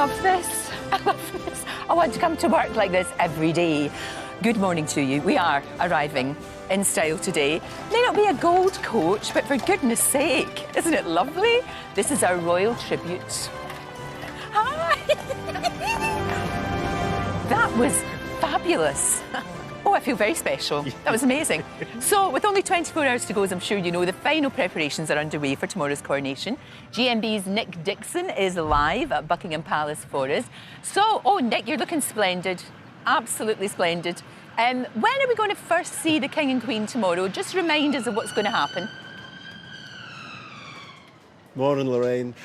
love this. I love this. I want to come to work like this every day. Good morning to you. We are arriving in style today. May not be a gold coach, but for goodness sake, isn't it lovely? This is our royal tribute. Hi! That was fabulous. Oh, I feel very special. That was amazing. So, with only 24 hours to go, as I'm sure you know, the final preparations are underway for tomorrow's coronation. GMB's Nick Dixon is live at Buckingham Palace for us. So, oh, Nick, you're looking splendid. Absolutely splendid. When are we going to first see the King and Queen tomorrow? Just remind us of what's going to happen. Morning, Lorraine.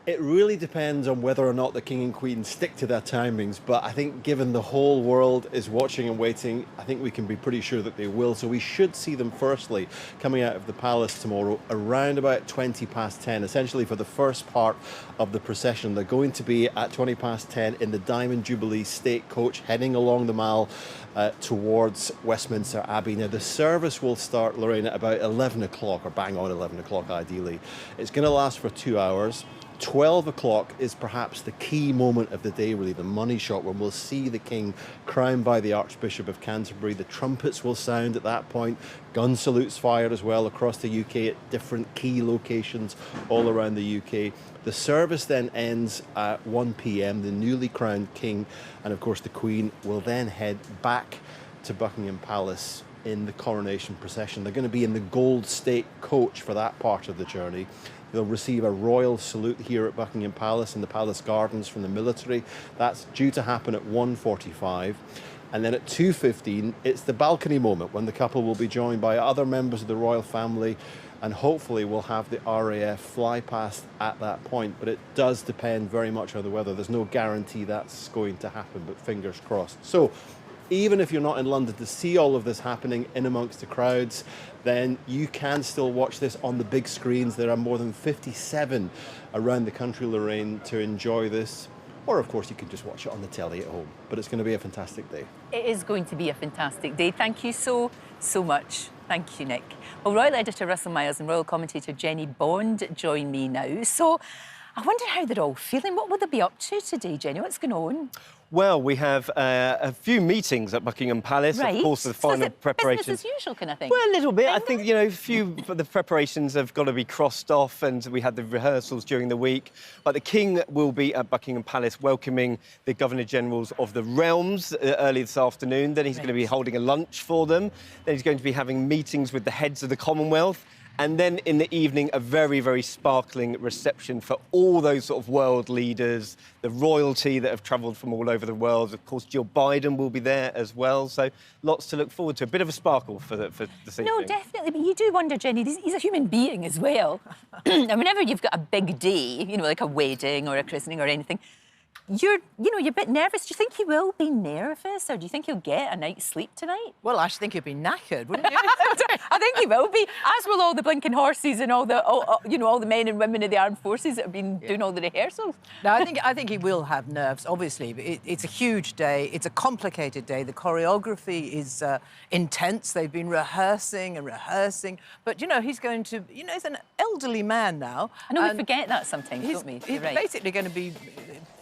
It really depends on whether or not the King and Queen stick to their timings, but I think given the whole world is watching and waiting, I think we can be pretty sure that they will. So we should see them firstly coming out of the palace tomorrow around about 20 past 10, essentially for the first part of the procession. They're going to be at 20 past 10 in the Diamond Jubilee State Coach heading along the Mall towards Westminster Abbey. Now, the service will start, Lorraine, at about 11 o'clock, or bang on 11 o'clock ideally. It's going to last for 2 hours. 12 o'clock is perhaps the key moment of the day, really, the money shot, when we'll see the King crowned by the Archbishop of Canterbury. The trumpets will sound at that point, gun salutes fired as well across the UK at different key locations all around the UK. The service then ends at 1 p.m. The newly crowned King and, of course, the Queen will then head back to Buckingham Palace in the coronation procession. They're going to be in the Gold State Coach for that part of the journey. They'll receive a royal salute here at Buckingham Palace in the Palace Gardens from the military. That's due to happen at 1:45. And then at 2:15, it's the balcony moment when the couple will be joined by other members of the royal family, and hopefully we'll have the RAF fly past at that point. But it does depend very much on the weather. There's no guarantee that's going to happen, but fingers crossed. So, even if you're not in London to see all of this happening in amongst the crowds, then you can still watch this on the big screens. There are more than 57 around the country, Lorraine, to enjoy this. Or, of course, you can just watch it on the telly at home. But it's going to be a fantastic day. It is going to be a fantastic day. Thank you so much. Thank you, Nick. Well, Royal Editor Russell Miles and Royal Commentator Jennie Bond join me now. So, I wonder how they're all feeling. What will they be up to today, Jennie? What's going on? Well, we have a few meetings at Buckingham Palace. Right. Of course, the final so is it preparations. Business as usual, kind of thing? Well, a little bit. I think, you know, a few of the preparations have got to be crossed off, and we had the rehearsals during the week. But the King will be at Buckingham Palace welcoming the Governor-Generals of the Realms early this afternoon. Then he's going to be holding a lunch for them. Then he's going to be having meetings with the heads of the Commonwealth. And then in the evening, a very, very sparkling reception for all those sort of world leaders, the royalty that have travelled from all over the world. Of course, Jill Biden will be there as well. So lots to look forward to. A bit of a sparkle for this evening. No, definitely. But you do wonder, Jennie, he's a human being as well. And whenever you've got a big day, you know, like a wedding or a christening or anything, you're a bit nervous. Do you think he will be nervous, or do you think he'll get a night's sleep tonight? Well, I should think he'd be knackered, wouldn't you? I think he will be, as will all the blinking horses and all the men and women of the armed forces that have been doing all the rehearsals. No, I think he will have nerves, obviously. But it's a huge day. It's a complicated day. The choreography is intense. They've been rehearsing and rehearsing. But, you know, he's going to... You know, he's an elderly man now. I know, we forget that sometimes, don't we? He's basically going to be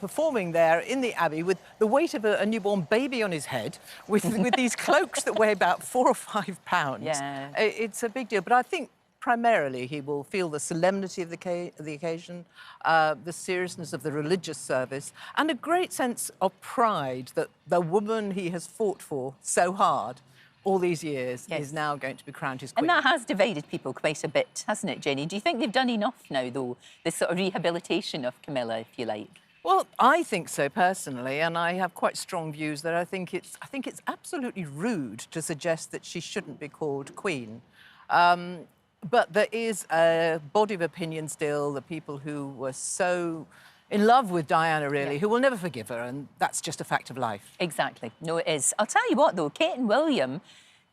performing there in the Abbey with the weight of a newborn baby on his head, with these cloaks that weigh about 4 or 5 pounds. Yeah. It's a big deal. But I think primarily he will feel the solemnity of the occasion, the seriousness of the religious service, and a great sense of pride that the woman he has fought for so hard all these years is now going to be crowned his queen. And that has divided people quite a bit, hasn't it, Jennie? Do you think they've done enough now, though, this sort of rehabilitation of Camilla, if you like? Well, I think so personally, and I have quite strong views that I think it's absolutely rude to suggest that she shouldn't be called Queen. But there is a body of opinion still, the people who were so in love with Diana, really, who will never forgive her, and that's just a fact of life. Exactly. No, it is. I'll tell you what, though, Kate and William,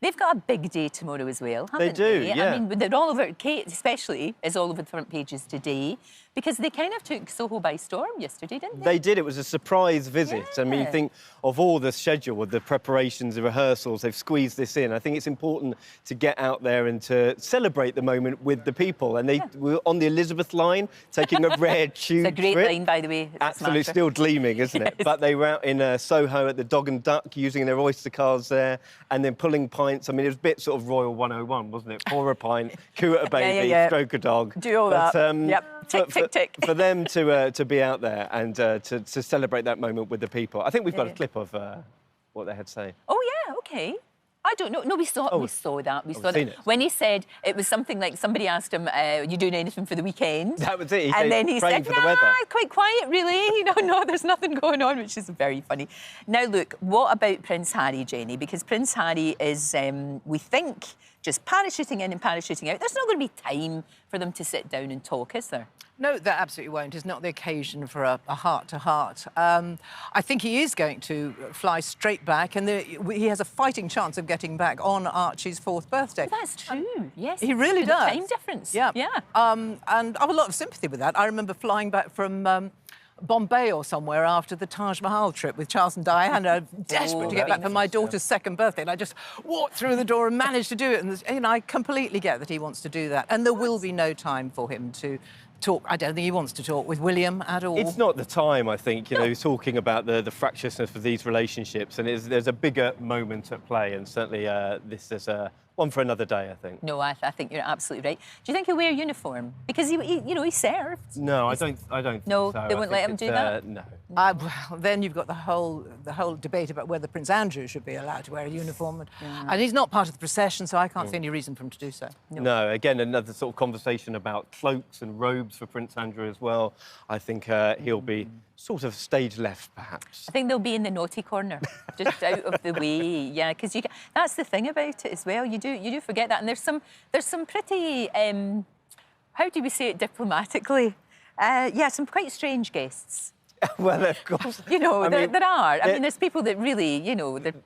They've got a big day tomorrow as well, haven't do, they? yeah. I mean, they're all over, Kate especially is all over the front pages today because they kind of took Soho by storm yesterday, didn't they? They did. It was a surprise visit. I mean, you Yeah. think of all the schedule, of the preparations, the rehearsals, they've squeezed this in. I think it's important to get out there and to celebrate the moment with the people. And they were on the Elizabeth line, taking a rare tube It's a great trip. line, by the way. It doesn't Absolutely, matter. still gleaming, isn't it? Yes. But they were out in Soho at the Dog and Duck, using their Oyster cards there, and then pulling pints. I mean, it was a bit sort of Royal 101, wasn't it? Pour a pint, coo at a baby, yeah. stroke a dog. Do all that. Yep. Tick, tick, tick. For them to be out there and to celebrate that moment with the people. I think we've got a clip of what they had to say. Oh, yeah, OK. I don't know. No, we saw that. We saw seen that. it. When he said, it was something like somebody asked him, are you doing anything for the weekend? That was it. And then he said, for the weather. quite quiet, really. No, there's nothing going on, which is very funny. Now, look, what about Prince Harry, Jenny? Because Prince Harry is, we think, just parachuting in and parachuting out. There's not going to be time for them to sit down and talk, is there? No, there absolutely won't. It's not the occasion for a heart-to-heart. I think he is going to fly straight back, and he has a fighting chance of getting back on Archie's 4th birthday. Well, that's true, yes. He really With the does. time difference. Yeah. Yeah. And I have a lot of sympathy with that. I remember flying back from Bombay or somewhere after the Taj Mahal trip with Charles and Diana, desperate to get back for my daughter's 2nd birthday. And I just walked through the door and managed to do it. And I completely get that he wants to do that. And there will be no time for him to talk. I don't think he wants to talk with William at all. It's not the time, I think. You know, he's talking about the fractiousness of these relationships, and there's a bigger moment at play, and certainly this is one for another day, I think. No, I think you're absolutely right. Do you think he'll wear a uniform? Because he served. No, I don't. No, think so. they won't let him do that? No. Well, then you've got the whole debate about whether Prince Andrew should be allowed to wear a uniform. And he's not part of the procession, so I can't see any reason for him to do so. No, again, another sort of conversation about cloaks and robes for Prince Andrew as well. I think he'll be sort of stage left, perhaps. I think they'll be in the naughty corner, just out of the way. Yeah, because that's the thing about it as well. You do forget that, and there's some pretty how do we say it diplomatically? Some quite strange guests. Well, of course. There are. I mean, there's people that really,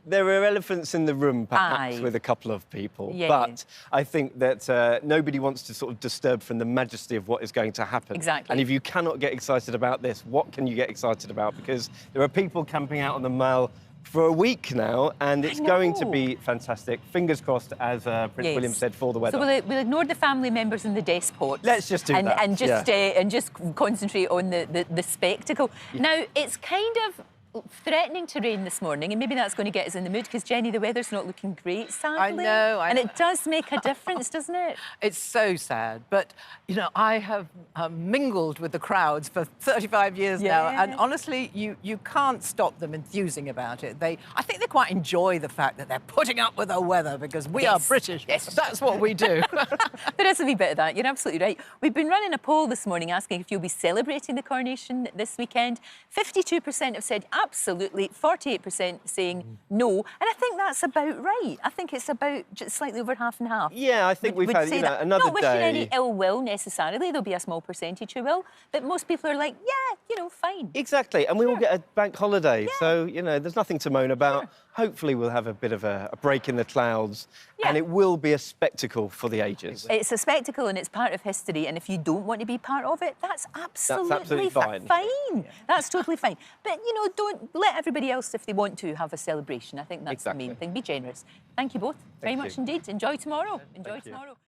There are elephants in the room, perhaps, Aye. with a couple of people. Yeah. But I think that nobody wants to sort of disturb from the majesty of what is going to happen. Exactly. And if you cannot get excited about this, what can you get excited about? Because there are people camping out on the Mall for a week now, and it's going to be fantastic. Fingers crossed, as Prince William said, for the weather. So we'll ignore the family members and the despots. Let's just do that, And just concentrate on the spectacle. Yeah. Now, it's kind of threatening to rain this morning, and maybe that's going to get us in the mood, because, Jenny, the weather's not looking great, sadly. I know. And it does make a difference, doesn't it? It's so sad. But, I have mingled with the crowds for 35 years now, and honestly, you can't stop them enthusing about it. I think they quite enjoy the fact that they're putting up with the weather, because we are British. Yes. That's what we do. There is a wee bit of that. You're absolutely right. We've been running a poll this morning asking if you'll be celebrating the coronation this weekend. 52% have said absolutely, 48% saying no. And I think that's about right. I think it's about just slightly over half and half. Yeah, I think we've had that. another Not wishing day. any ill will necessarily. There'll be a small percentage who will. But most people are like, fine. Exactly, and we all get a bank holiday, so, there's nothing to moan about. Sure. Hopefully we'll have a bit of a break in the clouds, and it will be a spectacle for the ages. It's a spectacle and it's part of history, and if you don't want to be part of it, that's absolutely fine. That's totally fine. But, don't let everybody else, if they want to, have a celebration. I think that's the main thing. Be generous. Thank you both very much indeed. Enjoy tomorrow. Enjoy tomorrow.